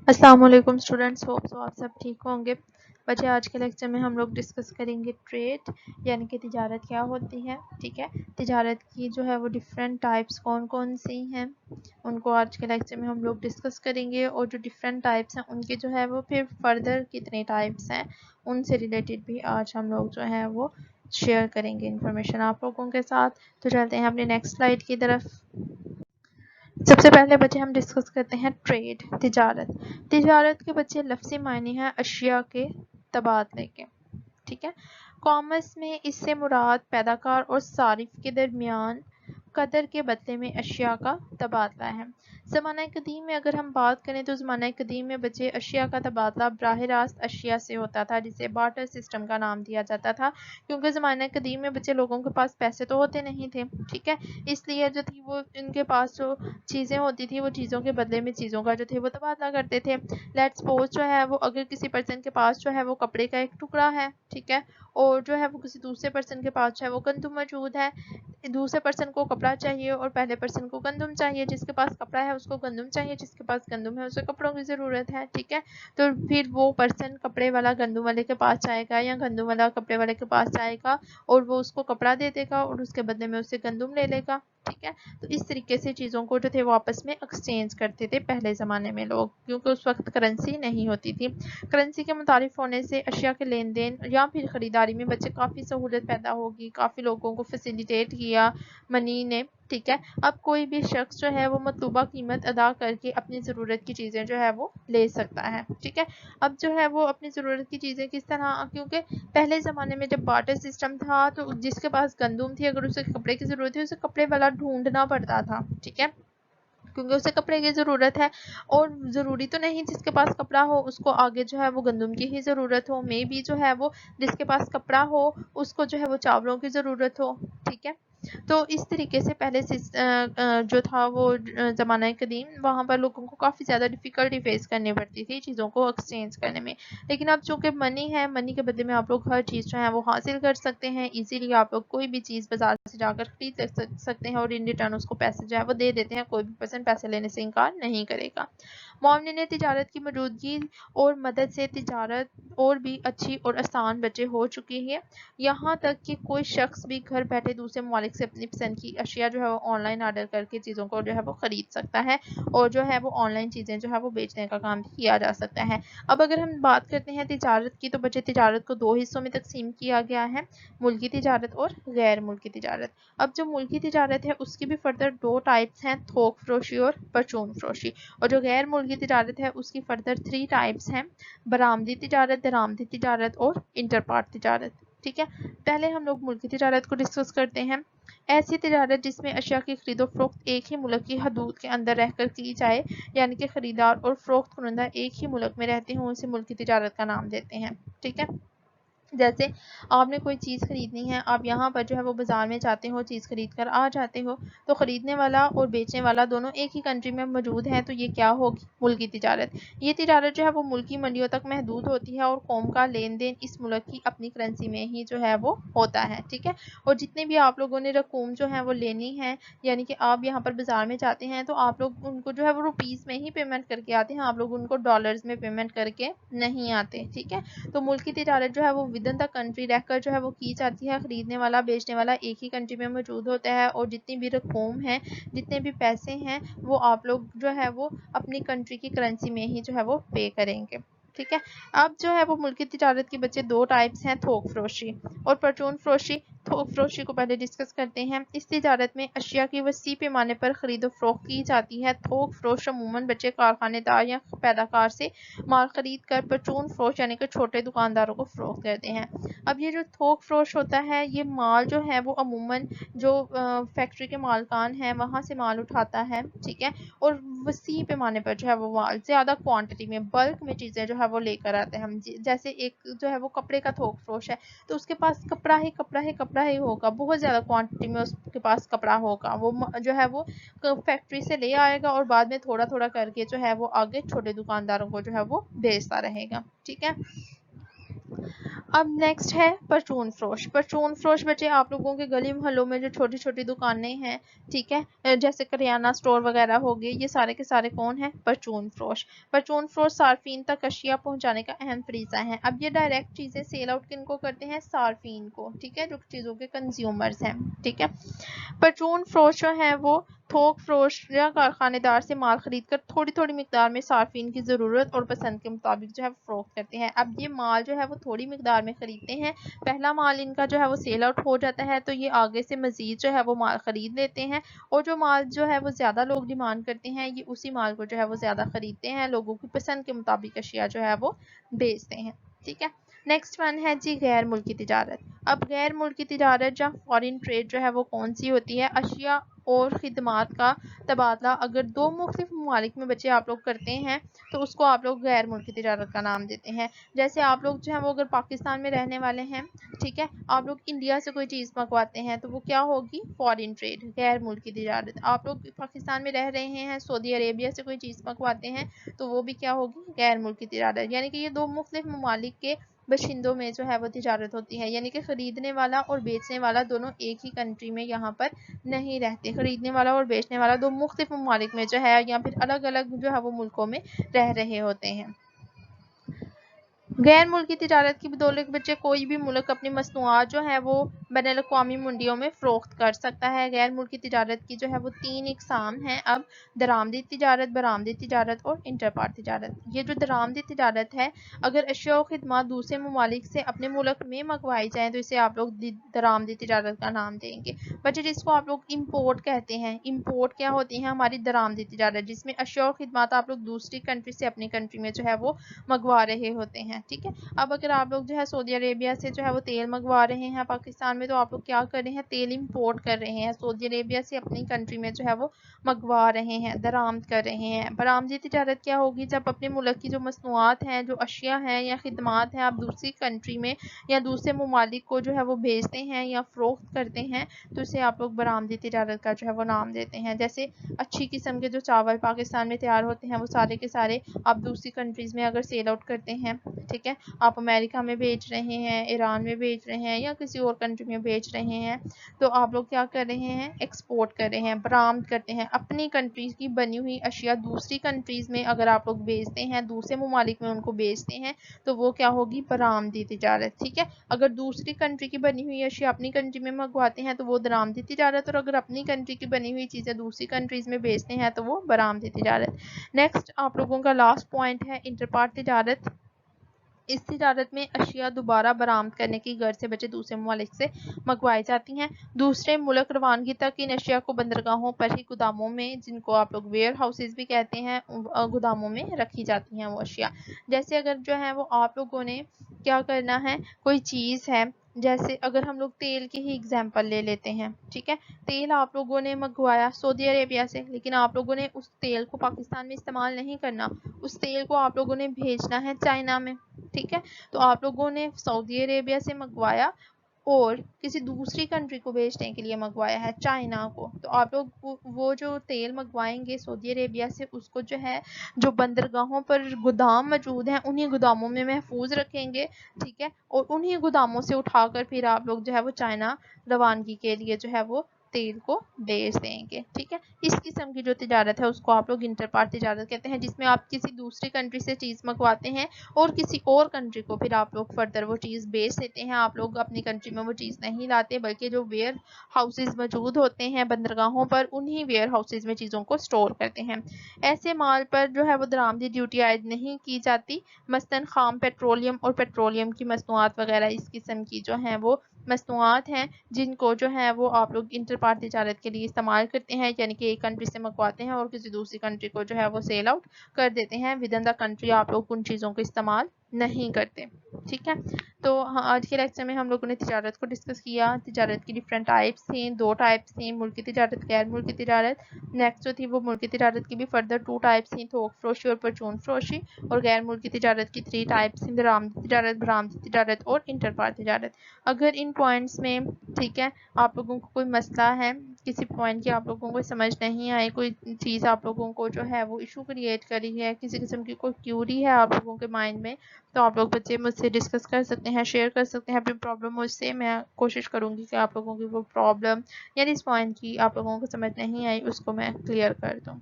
السلام علیکم students, hope so آپ سب ٹھیک ہوں گے. بچے آج کے لیکچر میں ہم لوگ ڈسکس کریں گے ٹریڈ، یعنی کہ تجارت کیا ہوتی ہے. ٹھیک ہے، تجارت کی جو ہے وہ ڈفرینٹ ٹائپس کون کون سی ہیں ان کو آج کے لیکچر میں ہم لوگ ڈسکس کریں گے، اور جو ڈفرینٹ ٹائپس ہیں ان کے جو ہے وہ پھر فردر کتنے ٹائپس ہیں ان سے ریلیٹڈ بھی آج ہم لوگ جو ہے وہ شیئر کریں گے انفارمیشن آپ لوگوں کے ساتھ. تو چلتے ہیں اپنے نیکسٹ سلائیڈ کی طرف. سب سے پہلے بچے ہم ڈسکس کرتے ہیں ٹریڈ، تجارت. تجارت کے بچے لفظی معنی ہیں اشیاء کے تبادلے کے. ٹھیک ہے، کامرس میں اس سے مراد پیداکار اور صارف کے درمیان قدر کے بدلے میں اشیاء کا تبادلہ ہے. زمانہ قدیم میں اگر ہم بات کریں تو زمانہ قدیم میں بچے اشیاء کا تبادلہ براہ راست اشیاء سے ہوتا تھا، جسے بارٹر سسٹم کا نام دیا جاتا تھا، کیونکہ زمانہ قدیم میں بچے لوگوں کے پاس پیسے تو ہوتے نہیں تھے. ٹھیک ہے، اس لیے جو تھی وہ ان کے پاس جو چیزیں ہوتی تھی وہ چیزوں کے بدلے میں چیزوں کا جو تھے وہ تبادلہ کرتے تھے. لیٹس سپوز جو ہے وہ اگر کسی پرسن کے پاس جو ہے وہ کپڑے کا ایک ٹکڑا ہے، ٹھیک ہے، اور جو ہے وہ کسی دوسرے پرسن کے پاس جو ہے وہ گندم موجود ہے. دوسرے پرسن کو کپڑا چاہیے اور پہلے پرسن کو گندم چاہیے. جس کے پاس کپڑا ہے اس کو گندم چاہیے، جس کے پاس گندم ہے اسے کپڑوں کی ضرورت ہے. ٹھیک ہے، تو پھر وہ پرسن کپڑے والا گندم والے کے پاس جائے گا یا گندم والا کپڑے والے کے پاس جائے گا اور وہ اس کو کپڑا دے دے گا اور اس کے بدلے میں اسے گندم لے لے گا. ٹھیک ہے، تو اس طریقے سے چیزوں کو جو تھے وہ آپس میں ایکسچینج کرتے تھے پہلے زمانے میں لوگ، کیونکہ اس وقت کرنسی نہیں ہوتی تھی. کرنسی کے متعارف ہونے سے اشیاء کے لین دین یا پھر خریداری میں بچے کافی سہولت پیدا ہوگی، کافی لوگوں کو فیسیلیٹیٹ کیا منی نے. ٹھیک ہے، اب کوئی بھی شخص جو ہے وہ مطلوبہ قیمت ادا کر کے اپنی ضرورت کی چیزیں جو ہے وہ لے سکتا ہے. ٹھیک ہے، اب جو ہے وہ اپنی ضرورت کی چیزیں کس طرح، کیونکہ پہلے زمانے میں جب بارٹر سسٹم تھا تو جس کے پاس گندم تھی اگر اسے کپڑے کی ضرورت تھی اسے کپڑے والا ڈھونڈنا پڑتا تھا. ٹھیک ہے، کیونکہ اسے کپڑے کی ضرورت ہے، اور ضروری تو نہیں جس کے پاس کپڑا ہو اس کو آگے جو ہے وہ گندم کی ہی ضرورت ہو، میں بھی جو ہے وہ جس کے پاس کپڑا ہو اس کو جو ہے وہ چاولوں کی ضرورت ہو. ٹھیک ہے، تو اس طریقے سے پہلے جو تھا وہ زمانہ قدیم وہاں پر لوگوں کو کافی زیادہ ڈیفیکلٹی فیس کرنی پڑتی تھی چیزوں کو ایکسچینج کرنے میں. لیکن اب چونکہ منی ہے، منی کے بدلے میں آپ لوگ ہر چیز جو ہے وہ حاصل کر سکتے ہیں ایزیلی. آپ لوگ کوئی بھی چیز بازار سے جا کر خرید سکتے ہیں اور ان ریٹرن اس کو پیسے جو ہے وہ دے دیتے ہیں. کوئی بھی پرسن پیسے لینے سے انکار نہیں کرے گا. معاونین تجارت کی موجودگی اور مدد سے تجارت اور بھی اچھی اور آسان بچے ہو چکی ہے، یہاں تک کہ کوئی شخص بھی گھر بیٹھے دوسرے ممالک سے اپنی پسند کی اشیاء جو ہے وہ آن لائن آرڈر کر کے چیزوں کو جو ہے وہ خرید سکتا ہے، اور جو ہے وہ آن لائن چیزیں جو ہے وہ بیچنے کا کام کیا جا سکتا ہے. اب اگر ہم بات کرتے ہیں تجارت کی تو بچے تجارت کو دو حصوں میں تقسیم کیا گیا ہے، ملکی تجارت اور غیر ملکی تجارت. اب جو ملکی تجارت ہے اس کی بھی فردر دو ٹائپس ہیں، تھوک فروشی اور پرچون فروشی. اور جو غیر ملکی تجارت ہے اس کی فردر 3 ٹائپس ہیں، برآمدی تجارت، درآمدی تجارت اور انٹر پارٹ تجارت. ٹھیک ہے، پہلے ہم لوگ ملکی تجارت کو ڈسکس کرتے ہیں. ایسی تجارت جس میں اشیاء کی خرید و فروخت ایک ہی ملک کی حدود کے اندر رہ کر کی جائے، یعنی کہ خریدار اور فروخت کنندہ ایک ہی ملک میں رہتے ہوں، اسے ملکی تجارت کا نام دیتے ہیں. ٹھیک ہے، جیسے آپ نے کوئی چیز خریدنی ہے، آپ یہاں پر جو ہے وہ بازار میں جاتے ہو، چیز خرید کر آ جاتے ہو، تو خریدنے والا اور بیچنے والا دونوں ایک ہی کنٹری میں موجود ہیں، تو یہ کیا ہوگی؟ ملکی تجارت. یہ تجارت جو ہے وہ ملکی منڈیوں تک محدود ہوتی ہے اور قوم کا لین دین اس ملک کی اپنی کرنسی میں ہی جو ہے وہ ہوتا ہے. ٹھیک ہے، اور جتنے بھی آپ لوگوں نے رقوم جو ہے وہ لینی ہے، یعنی کہ آپ یہاں پر بازار میں جاتے ہیں تو آپ لوگ ان کو جو ہے وہ روپیز میں ہی پیمنٹ کر کے آتے ہیں، آپ لوگ ان کو ڈالرز میں پیمنٹ کر کے نہیں آتے. ٹھیک ہے، تو ملکی تجارت جو ہے وہ ودن دا کنٹری رہ کر جو ہے وہ کی جاتی ہے. خریدنے والا بیچنے والا ایک ہی کنٹری میں موجود ہوتا ہے، اور جتنی بھی رقوم ہے، جتنے بھی پیسے ہیں، وہ آپ لوگ جو ہے وہ اپنی کنٹری کی کرنسی میں ہی جو ہے وہ پے کریں گے. ٹھیک ہے، اب جو ہے وہ ملکی تجارت کے بچے دو ٹائپس ہیں، تھوک فروشی اور پرچون فروشی. تھوک فروشی کو پہلے ڈسکس کرتے ہیں. اس تجارت میں اشیاء کی وسیع پیمانے پر خرید و فروخت کی جاتی ہے. تھوک فروش عموماً بچے کارخانے دار یا پیداکار سے مال خرید کر پرچون فروش یعنی کہ چھوٹے دکانداروں کو فروخت کرتے ہیں. اب یہ جو تھوک فروش ہوتا ہے، یہ مال جو ہے وہ عموماً جو فیکٹری کے مالکان ہیں وہاں سے مال اٹھاتا ہے. ٹھیک ہے، اور وسیع پیمانے پر جو ہے وہ مال زیادہ کوانٹٹی میں بلک میں چیزیں جو ہے وہ لے کر آتے ہیں. ہم جیسے ایک جو ہے وہ کپڑے کا تھوک فروش ہے تو اس کے پاس کپڑا ہی ہوگا، بہت زیادہ کوانٹٹی میں اس کے پاس کپڑا ہوگا. وہ جو ہے وہ فیکٹری سے لے آئے گا اور بعد میں تھوڑا تھوڑا کر کے جو ہے وہ آگے چھوٹے دکانداروں کو جو ہے وہ بیچتا رہے گا. ٹھیک ہے، اب نیکسٹ ہے پرچون فروش. پرچون فروش بچے آپ لوگوں کے گلی محلوں میں جو چھوٹی چھوٹی دکانیں ہیں, ٹھیک ہے, جیسے کریانہ اسٹور وغیرہ ہو گئے, یہ سارے کے سارے کون ہیں؟ پرچون فروش. پرچون فروش صارفین تک اشیاء پہنچانے کا اہم فریضہ ہے. اب یہ ڈائریکٹ چیزیں سیل آؤٹ کن کو کرتے ہیں؟ صارفین کو, ٹھیک ہے, جو چیزوں کے کنزیومرز ہیں, ٹھیک ہے. پرچون فروش جو ہے وہ تھوک فروش یا کارخانے دار سے مال خرید کر تھوڑی تھوڑی مقدار میں صارفین کی ضرورت اور پسند کے مطابق جو ہے فروخت کرتے ہیں. اب یہ مال جو ہے وہ تھوڑی مقدار میں خریدتے ہیں, پہلا مال ان کا جو ہے وہ سیل آؤٹ ہو جاتا ہے تو یہ آگے سے مزید جو ہے وہ مال خرید لیتے ہیں, اور جو مال جو ہے وہ زیادہ لوگ ڈیمانڈ کرتے ہیں یہ اسی مال کو جو ہے وہ زیادہ خریدتے ہیں, لوگوں کی پسند کے مطابق اشیاء جو ہے وہ بیچتے ہیں, ٹھیک ہے. نیکسٹ ون ہے جی غیر ملکی تجارت. اب غیر ملکی تجارت یا فارن ٹریڈ جو ہے وہ کون سی ہوتی ہے؟ اشیاء اور خدمات کا تبادلہ اگر دو مختلف ممالک میں بچے آپ لوگ کرتے ہیں تو اس کو آپ لوگ غیر ملکی تجارت کا نام دیتے ہیں. جیسے آپ لوگ جو ہے وہ اگر پاکستان میں رہنے والے ہیں, ٹھیک ہے, آپ لوگ انڈیا سے کوئی چیز منگواتے ہیں تو وہ کیا ہوگی؟ فارن ٹریڈ, غیر ملکی تجارت. آپ لوگ پاکستان میں رہ رہے ہیں, سعودی عربیہ سے کوئی چیز منگواتے ہیں تو وہ بھی کیا ہوگی؟ غیر ملکی تجارت. یعنی کہ یہ دو مختلف ممالک کے باشندوں میں جو ہے وہ تجارت ہوتی ہے, یعنی کہ خریدنے والا اور بیچنے والا دونوں ایک ہی کنٹری میں یہاں پر نہیں رہتے, خریدنے والا اور بیچنے والا دو مختلف ممالک میں جو ہے یا پھر الگ الگ جو ہے وہ ملکوں میں رہ رہے ہوتے ہیں. غیر ملکی تجارت کی بدولت بچے کوئی بھی ملک اپنی مصنوعات جو ہے وہ بین الاقوامی منڈیوں میں فروخت کر سکتا ہے. غیر ملکی تجارت کی جو ہے وہ 3 اقسام ہیں. اب درآمدی تجارت, برآمدی تجارت اور انٹر تجارت. یہ جو درآمدی تجارت ہے, اگر اشیاء و خدمات دوسرے ممالک سے اپنے ملک میں منگوائی جائیں تو اسے آپ لوگ درآمدی تجارت کا نام دیں گے. بچے جس کو آپ لوگ امپورٹ کہتے ہیں, امپورٹ کیا ہوتی ہے؟ ہماری درآمدی تجارت, جس میں اشیاء و خدمات آپ لوگ دوسری کنٹری سے اپنی کنٹری میں جو ہے وہ منگوا رہے ہوتے ہیں, ٹھیک ہے. اب اگر آپ لوگ جو ہے سعودی عربیہ سے جو ہے وہ تیل منگوا رہے ہیں پاکستان میں تو آپ لوگ کیا کر رہے ہیں؟ تیل امپورٹ کر رہے ہیں, سعودی عربیہ سے اپنی کنٹری میں جو ہے وہ منگوا رہے ہیں, درآمد کر رہے ہیں. برآمدی تجارت کیا ہوگی؟ جب اپنے ملک کی جو مصنوعات ہیں, جو اشیاء ہیں یا خدمات ہیں, آپ دوسری کنٹری میں یا دوسرے ممالک کو جو ہے وہ بھیجتے ہیں یا فروخت کرتے ہیں تو اسے آپ لوگ برآمدی تجارت کا جو ہے وہ نام دیتے ہیں. جیسے اچھی قسم کے جو چاول پاکستان میں تیار ہوتے ہیں وہ سارے کے سارے آپ دوسری کنٹریز میں اگر سیل آؤٹ کرتے ہیں, ٹھیک ہے, آپ امریکہ میں بیچ رہے ہیں, ایران میں بیچ رہے ہیں یا کسی اور کنٹری میں بیچ رہے ہیں تو آپ لوگ کیا کر رہے ہیں؟ ایکسپورٹ کر رہے ہیں, برآمد کرتے ہیں. اپنی کنٹریز کی بنی ہوئی اشیاء دوسری کنٹریز میں اگر آپ لوگ بیچتے ہیں, دوسرے ممالک میں ان کو بیچتے ہیں تو وہ کیا ہوگی؟ برآمدی تجارت, ٹھیک ہے. اگر دوسری کنٹری کی بنی ہوئی اشیاء اپنی کنٹری میں منگواتے ہیں تو وہ درآمدی تجارت, اور اگر اپنی کنٹری کی بنی ہوئی چیزیں دوسری کنٹریز میں بیچتے ہیں تو وہ برآمدی تجارت. نیکسٹ آپ لوگوں کا لاسٹ پوائنٹ ہے انٹر تجارت. اس تجارت میں اشیاء دوبارہ برآمد کرنے کی غرض سے بچے دوسرے ممالک سے منگوائی جاتی ہیں. دوسرے ملک روانگی تک ان اشیاء کو بندرگاہوں پر ہی گوداموں میں, جن کو آپ لوگ ویئر ہاؤسز بھی کہتے ہیں, گوداموں میں رکھی جاتی ہیں وہ اشیاء. جیسے اگر جو ہے وہ آپ لوگوں نے کیا کرنا ہے, کوئی چیز ہے, جیسے اگر ہم لوگ تیل کی ہی اگزامپل لے لیتے ہیں, ٹھیک ہے, تیل آپ لوگوں نے منگوایا سعودی عربیہ سے, لیکن آپ لوگوں نے اس تیل کو پاکستان میں استعمال نہیں کرنا, اس تیل کو آپ لوگوں نے بھیجنا ہے چائنا میں, ٹھیک ہے. تو آپ لوگوں نے سعودی عربیہ سے منگوایا اور کسی دوسری کنٹری کو بیچنے کے لیے منگوایا ہے, چائنا کو, تو آپ لوگ وہ جو تیل منگوائیں گے سعودی عربیہ سے اس کو جو ہے جو بندرگاہوں پر گودام موجود ہیں انہی گوداموں میں محفوظ رکھیں گے, ٹھیک ہے, اور انہی گوداموں سے اٹھا کر پھر آپ لوگ جو ہے وہ چائنا روانگی کے لیے جو ہے وہ تیل کو بیچ دیں گے, ٹھیک ہے. اس قسم کی جو تجارت ہے اس کو آپ لوگ انٹر تجارت کہتے ہیں, جس میں آپ کسی دوسری کنٹری سے چیز منگواتے ہیں اور کسی اور کنٹری کو پھر آپ لوگ فردر وہ چیز بیچ دیتے ہیں. آپ لوگ اپنی کنٹری میں وہ چیز نہیں لاتے بلکہ جو ویئر ہاؤسز موجود ہوتے ہیں بندرگاہوں پر انہی ویئر ہاؤسز میں چیزوں کو سٹور کرتے ہیں. ایسے مال پر جو ہے وہ درآمدی ڈیوٹی عائد نہیں کی جاتی, مثلاً خام پیٹرولیم اور پیٹرولیم کی مصنوعات وغیرہ اس قسم کی جو ہیں وہ مصنوعات ہیں جن کو جو ہے وہ آپ لوگ انٹر تجارت کے لیے استعمال کرتے ہیں, یعنی کہ ایک کنٹری سے منگواتے ہیں اور کسی دوسری کنٹری کو جو ہے وہ سیل آؤٹ کر دیتے ہیں. ود ان دا کنٹری آپ لوگ ان چیزوں کو استعمال نہیں کرتے, ٹھیک ہے. تو آج کے لیکچر میں ہم لوگوں نے تجارت کو ڈسکس کیا. تجارت کی ڈفرینٹ ٹائپس تھیں, 2 ٹائپس تھیں, ملکی تجارت, غیر ملکی تجارت. نیکسٹ جو تھی وہ ملکی تجارت کی بھی فردر 2 ٹائپس تھیں, تھوک فروشی اور پرچون فروشی, اور غیر ملکی تجارت کی 3 ٹائپس تھیں, درآمدی تجارت, برآمدی تجارت اور انٹر تجارت. اگر ان پوائنٹس میں ٹھیک ہے آپ لوگوں کو کوئی مسئلہ ہے کسی پوائنٹ کی آپ لوگوں کو سمجھ نہیں آئی، کوئی چیز آپ لوگوں کو جو ہے وہ ایشو کریٹ کری ہے، کسی قسم کی کوئی کیوری ہے آپ لوگوں کے مائنڈ میں، تو آپ لوگ بچے مجھ سے ڈسکس کر سکتے ہیں، شیئر کر سکتے ہیں اپنی پرابلم مجھ سے. میں کوشش کروں گی کہ آپ لوگوں کی وہ پرابلم یعنی اس پوائنٹ کی آپ لوگوں کو سمجھ نہیں آئی اس کو میں کلیئر کر دوں.